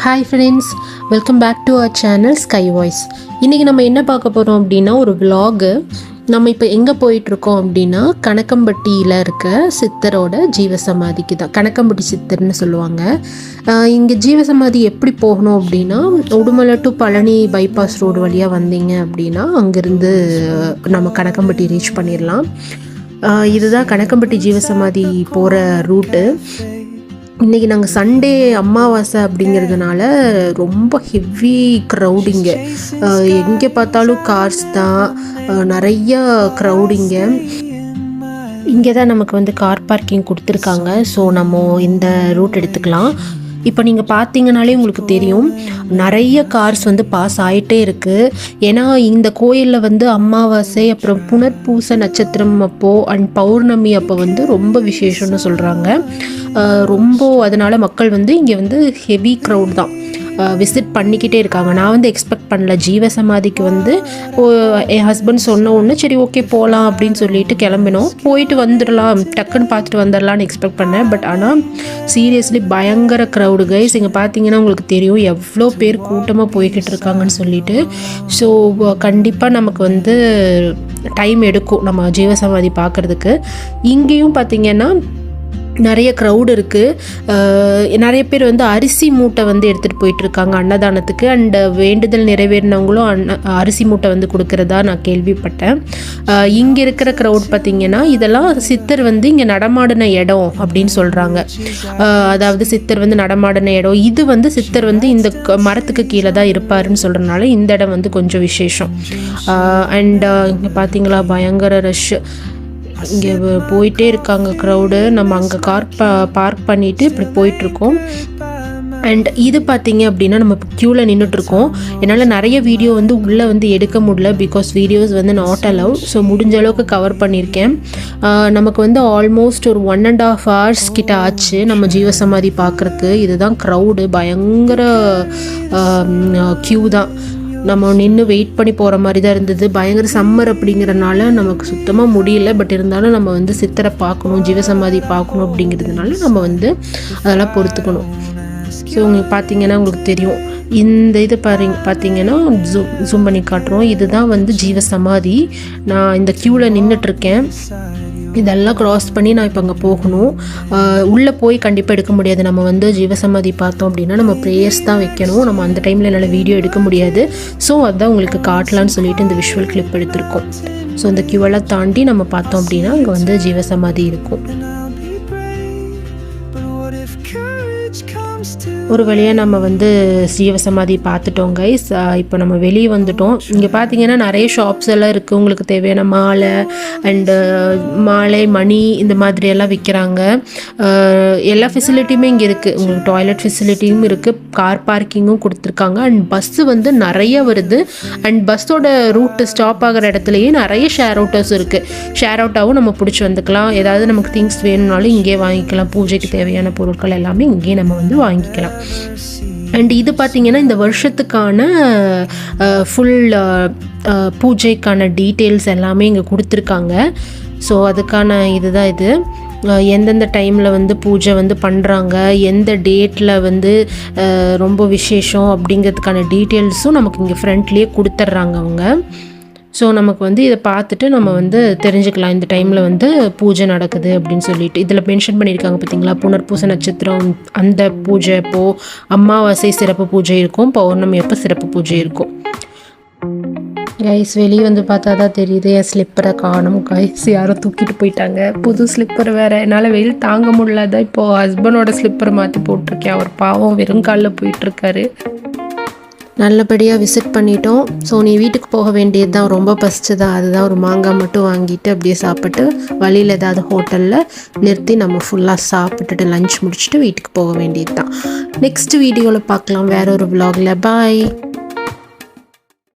Hi friends, welcome back to our channel Sky Voice. இன்றைக்கி நம்ம என்ன பார்க்க போகிறோம் அப்படின்னா ஒரு விலாகு. நம்ம இப்போ எங்கே போயிட்டுருக்கோம் அப்படின்னா கணக்கம்பட்டியில் இருக்க சித்தரோட ஜீவசமாதிக்கு தான். கணக்கம்பட்டி சித்தர்னு சொல்லுவாங்க. இங்கே ஜீவசமாதி எப்படி போகணும் அப்படின்னா Udumalai to Palani bypass road வழியாக வந்தீங்க அப்படின்னா அங்கேருந்து நம்ம கணக்கம்பட்டி ரீச் பண்ணிடலாம். இதுதான் கணக்கம்பட்டி ஜீவசமாதி போகிற ரூட்டு. இன்றைக்கி நாங்கள் சண்டே அமாவாசை அப்படிங்கிறதுனால ரொம்ப ஹெவி க்ரௌடிங்க. எங்கே பார்த்தாலும் கார்ஸ் தான், நிறைய க்ரௌடிங்க. இங்கே தான் நமக்கு வந்து கார் பார்க்கிங் கொடுத்துருக்காங்க. ஸோ நம்ம இந்த ரூட் எடுத்துக்கலாம். இப்போ நீங்கள் பார்த்தீங்கனாலே உங்களுக்கு தெரியும், நிறைய கார்ஸ் வந்து பாஸ் ஆகிட்டே இருக்குது. ஏன்னா இந்த கோயிலில் வந்து அமாவாசை, அப்புறம் புனர்பூச நட்சத்திரம் அப்போது அண்ட் பௌர்ணமி அப்போ வந்து ரொம்ப விசேஷம்னு சொல்கிறாங்க. ரொம்ப அதனால் மக்கள் வந்து இங்கே வந்து ஹெவி க்ரௌட் தான் விசிட் பண்ணிக்கிட்டே இருக்காங்க. நான் வந்து எக்ஸ்பெக்ட் பண்ணல. ஜீவசமாதிக்கு வந்து என் ஹஸ்பண்ட் சொன்ன ஒன்று, சரி ஓகே போகலாம் அப்படின்னு சொல்லிட்டு கிளம்பினோம். போயிட்டு வந்துடலாம், டக்குன்னு பார்த்துட்டு வந்துடலான்னு எக்ஸ்பெக்ட் பண்ணேன். பட் ஆனால் சீரியஸ்லி பயங்கர க்ரௌடு கைஸ். இங்கே பார்த்தீங்கன்னா உங்களுக்கு தெரியும் எவ்வளோ பேர் கூட்டமாக போய்கிட்டு இருக்காங்கன்னு சொல்லிட்டு. ஸோ கண்டிப்பாக நமக்கு வந்து டைம் எடுக்கும் நம்ம ஜீவசமாதி பார்க்குறதுக்கு. இங்கேயும் பார்த்திங்கன்னா நிறைய க்ரௌடு இருக்குது. நிறைய பேர் வந்து அரிசி மூட்டை வந்து எடுத்துகிட்டு போயிட்டுருக்காங்க அன்னதானத்துக்கு. அண்ட் வேண்டுதல் நிறைவேறினவங்களும் அரிசி மூட்டை வந்து கொடுக்குறதா நான் கேள்விப்பட்டேன். இங்கே இருக்கிற க்ரௌட் பார்த்திங்கன்னா இதெல்லாம் சித்தர் வந்து இங்கே நடமாடின இடம் அப்படின்னு சொல்கிறாங்க. அதாவது சித்தர் வந்து நடமாடின இடம், இது வந்து சித்தர் வந்து இந்த மரத்துக்கு கீழே தான் இருப்பாருன்னு சொல்கிறதுனால இந்த இடம் வந்து கொஞ்சம் விசேஷம். அண்ட் இங்கே பார்த்தீங்களா பயங்கர ரஷ். இங்கே போயிட்டே இருக்காங்க க்ரௌடு. நம்ம அங்கே கார் பார்க் பண்ணிவிட்டு இப்படி போயிட்டுருக்கோம். அண்ட் இது பார்த்திங்க அப்படின்னா நம்ம இப்போ க்யூவில் நின்றுட்டுருக்கோம். என்னால் நிறைய வீடியோ வந்து உள்ளே வந்து எடுக்க முடியல, பிகாஸ் வீடியோஸ் வந்து நாட் அலவுட். ஸோ முடிஞ்ச அளவுக்கு கவர் பண்ணியிருக்கேன். நமக்கு வந்து ஆல்மோஸ்ட் ஒரு 1.5 hours கிட்ட ஆச்சு நம்ம ஜீவசமாதி பார்க்குறக்கு. இதுதான் க்ரௌடு, பயங்கர க்யூ தான். நம்ம நின்று வெயிட் பண்ணி போகிற மாதிரி தான் இருந்தது. பயங்கர சம்மர் அப்படிங்கிறனால நமக்கு சுத்தமாக முடியல. பட் இருந்தாலும் நம்ம வந்து சித்தரை பார்க்கணும், ஜீவசமாதி பார்க்கணும் அப்படிங்கிறதுனால நம்ம வந்து அதெல்லாம் பொறுத்துக்கணும். ஸோ உங்களுக்கு பார்த்தீங்கன்னா உங்களுக்கு தெரியும், இந்த இது பார்த்தீங்கன்னா ஜூம் பண்ணி காட்டுறோம். இதுதான் வந்து ஜீவசமாதி. நான் இந்த க்யூவில் நின்றுட்டுருக்கேன். இதெல்லாம் க்ராஸ் பண்ணி நான் இப்போ அங்கே போகணும். உள்ளே போய் கண்டிப்பாக எடுக்க முடியாது. நம்ம வந்து ஜீவசமாதி பார்த்தோம் அப்படின்னா நம்ம ப்ரேயர்ஸ் தான் வைக்கணும். நம்ம அந்த டைமில் என்னால் வீடியோ எடுக்க முடியாது. ஸோ அதுதான் உங்களுக்கு காட்டலான்னு சொல்லிட்டு இந்த விஷுவல் கிளிப் எடுத்திருக்கோம். ஸோ இந்த கியூவெல்லாம் தாண்டி நம்ம பார்த்தோம் அப்படின்னா அங்கே வந்து ஜீவசமாதி இருக்கும். ஒரு வழியாக நம்ம வந்து ஜீவசமாதி பார்த்துட்டோம் கைஸ். இப்போ நம்ம வெளியே வந்துட்டோம். இங்கே பார்த்தீங்கன்னா நிறைய ஷாப்ஸ் எல்லாம் இருக்குது. உங்களுக்கு தேவையான மாலை அண்டு மாலை மணி இந்த மாதிரியெல்லாம் விற்கிறாங்க. எல்லா ஃபெசிலிட்டியுமே இங்கே இருக்குது. உங்களுக்கு டாய்லெட் ஃபெசிலிட்டியும் இருக்குது, கார் பார்க்கிங்கும் கொடுத்துருக்காங்க. அண்ட் பஸ்ஸு வந்து நிறைய வருது. அண்ட் பஸ்ஸோட ரூட்டு ஸ்டாப் ஆகிற இடத்துலையே நிறைய ஷேர் அவுட்டர்ஸ் இருக்குது. ஷேர் அவுட்டாகவும் நம்ம பிடிச்சி வந்துக்கலாம். ஏதாவது நமக்கு திங்ஸ் வேணும்னாலும் இங்கே வாங்கிக்கலாம். பூஜைக்கு தேவையான பொருட்கள் எல்லாமே இங்கே நம்ம வந்து வாங்கிக்கலாம். அண்ட் இது பார்த்திங்கன்னா இந்த வருஷத்துக்கான ஃபுல் பூஜைக்கான டீட்டெயில்ஸ் எல்லாமே இங்கே கொடுத்துருக்காங்க. ஸோ அதுக்கான இதுதான் இது. எந்தெந்த டைமில் வந்து பூஜை வந்து பண்ணுறாங்க, எந்த டேட்டில் வந்து ரொம்ப விசேஷம் அப்படிங்கிறதுக்கான டீட்டெயில்ஸும் நமக்கு இங்கே ஃப்ரண்ட்லேயே கொடுத்துட்றாங்க அவங்க. ஸோ நமக்கு வந்து இதை பார்த்துட்டு நம்ம வந்து தெரிஞ்சுக்கலாம் இந்த டைமில் வந்து பூஜை நடக்குது அப்படின்னு சொல்லிட்டு. இதில் மென்ஷன் பண்ணியிருக்காங்க பார்த்தீங்களா, புனர்பூச நட்சத்திரம் அந்த பூஜை அப்போது, அமாவாசை சிறப்பு பூஜை இருக்கும், பௌர்ணமி அப்போ சிறப்பு பூஜை இருக்கும். கைஸ் வெளியே வந்து பார்த்தா தான் தெரியுது, என் ஸ்லிப்பரை காணும் கைஸ். யாரும் தூக்கிட்டு போயிட்டாங்க. புது ஸ்லிப்பர் வேறு. என்னால் வெயில் தாங்க முடியல. இப்போது ஹஸ்பண்டோட ஸ்லிப்பரை மாற்றி போட்டிருக்கேன். அவர் பாவம் வெறும் காலில் போயிட்டுருக்காரு. நல்லபடியாக விசிட் பண்ணிட்டோம். ஸோ நீ வீட்டுக்கு போக வேண்டியது தான். ரொம்ப பசிச்சுதான். அதுதான் ஒரு மாங்காய் மட்டும் வாங்கிட்டு அப்படியே சாப்பிட்டு வழியில் ஏதாவது ஹோட்டலில் நிறுத்தி நம்ம ஃபுல்லாக சாப்பிட்டுட்டு லஞ்ச் முடிச்சுட்டு வீட்டுக்கு போக வேண்டியது தான். நெக்ஸ்ட் வீடியோவில் பார்க்கலாம் வேற ஒரு vlogல. பாய்.